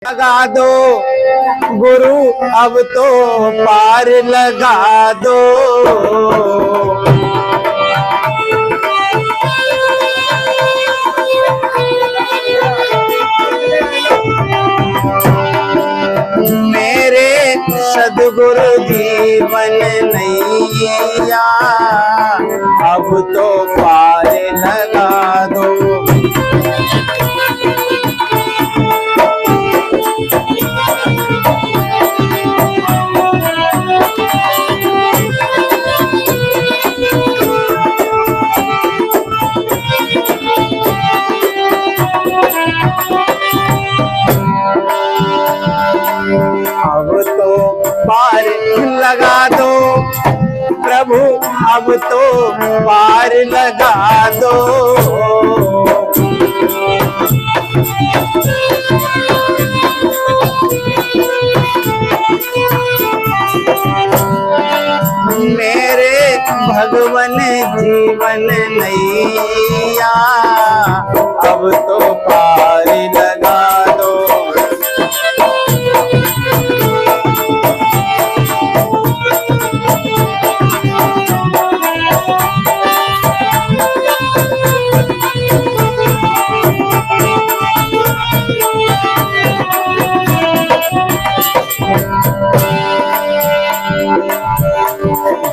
लगा दो गुरु अब तो पार लगा दो। मेरे सद्गुरु जीवन नैया अब तो पार लगा दो। अब तो पार लगा दो प्रभु अब तो पार लगा दो। मेरे भगवन जीवन नैया अब तो पार लगा दो।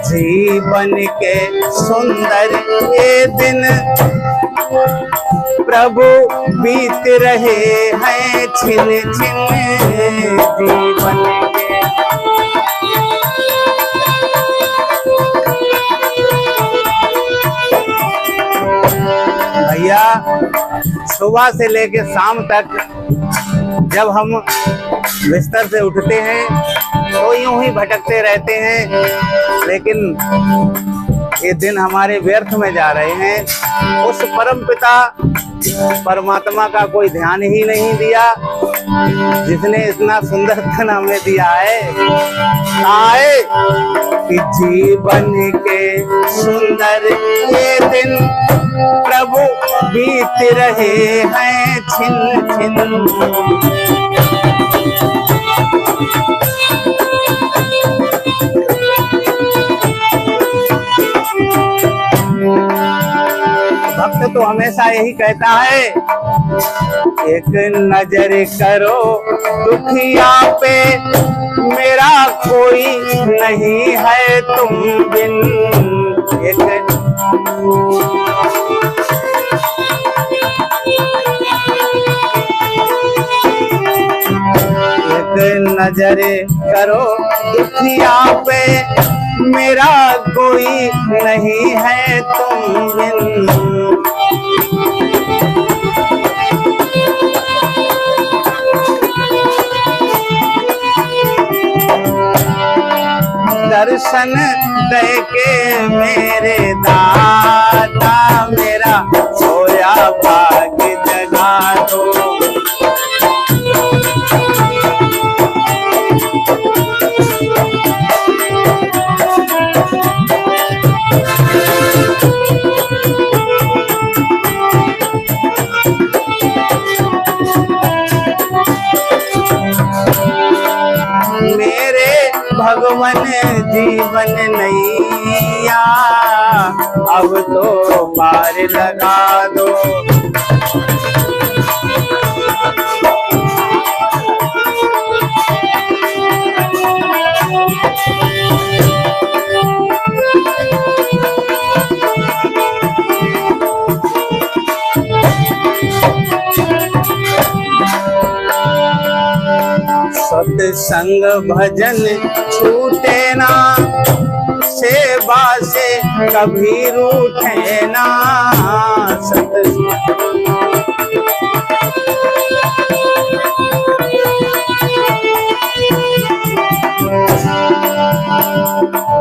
जीवन के सुंदर ये दिन प्रभु बीत रहे हैं छिन छिन। जीवन के भैया सुबह से लेके शाम तक जब हम बिस्तर से उठते हैं तो यूं ही भटकते रहते हैं, लेकिन ये दिन हमारे व्यर्थ में जा रहे हैं। उस परम पिता परमात्मा का कोई ध्यान ही नहीं दिया जिसने इतना सुंदर धन हमें दिया है। आए कि जीवन के सुंदर ये दिन प्रभु बीत रहे हैं छिन छिन। भक्त तो हमेशा यही कहता है, एक नजर करो दुखिया पे मेरा कोई नहीं है तुम बिन। एक नजर करो दुखिया पे मेरा कोई नहीं है तुम बिन। दर्शन दे के मेरे दाता मेरा सोया भाग्य जगा दो। भगवन जीवन नैया अब तो पार लगा दो। सत्संग भजन छूटे ना सेवा से कभी रूठे ना।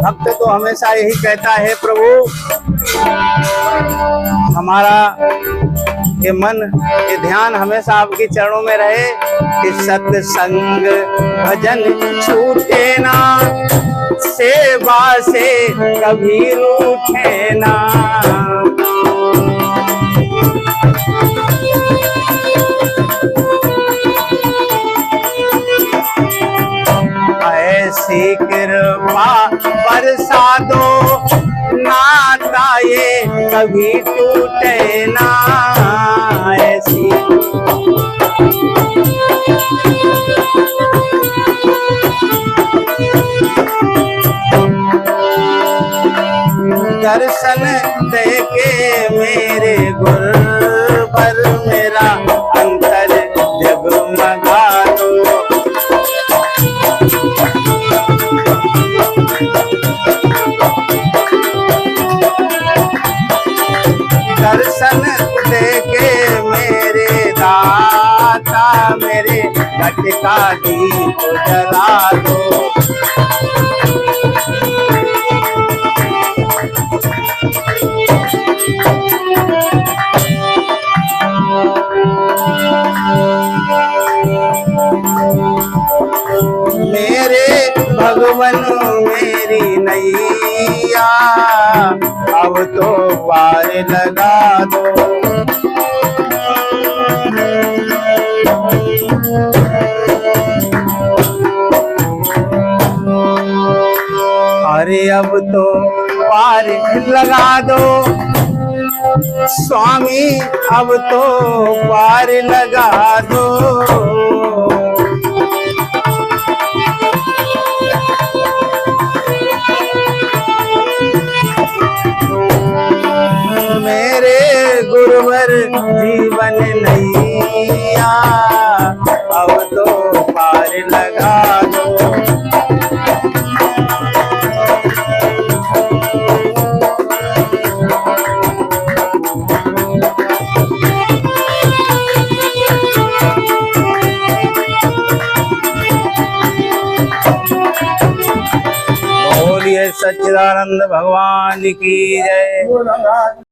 भक्त तो हमेशा यही कहता है, प्रभु हमारा ये मन ये ध्यान हमेशा आपके चरणों में रहे कि सत्संग भजन छूटे ना सेवा से कभी रूठे ना। ऐसी कृपा बरसा दो, नाता ये कभी टूटे ना। ऐसी दर्शन देके मेरे गुरबर मेरा अंतर जगमगा दो। दर्शन देके मेरे दाता मेरे घट का दीप जला दो। मेरे भगवन मेरी नैया अब तो पार लगा दो। अरे अब तो पार लगा दो स्वामी, अब तो पार लगा दो। मेरे गुरुवर जीवन नैया अब तो पार लगा दो। बोलिए सच्चिदानंद भगवान की जय।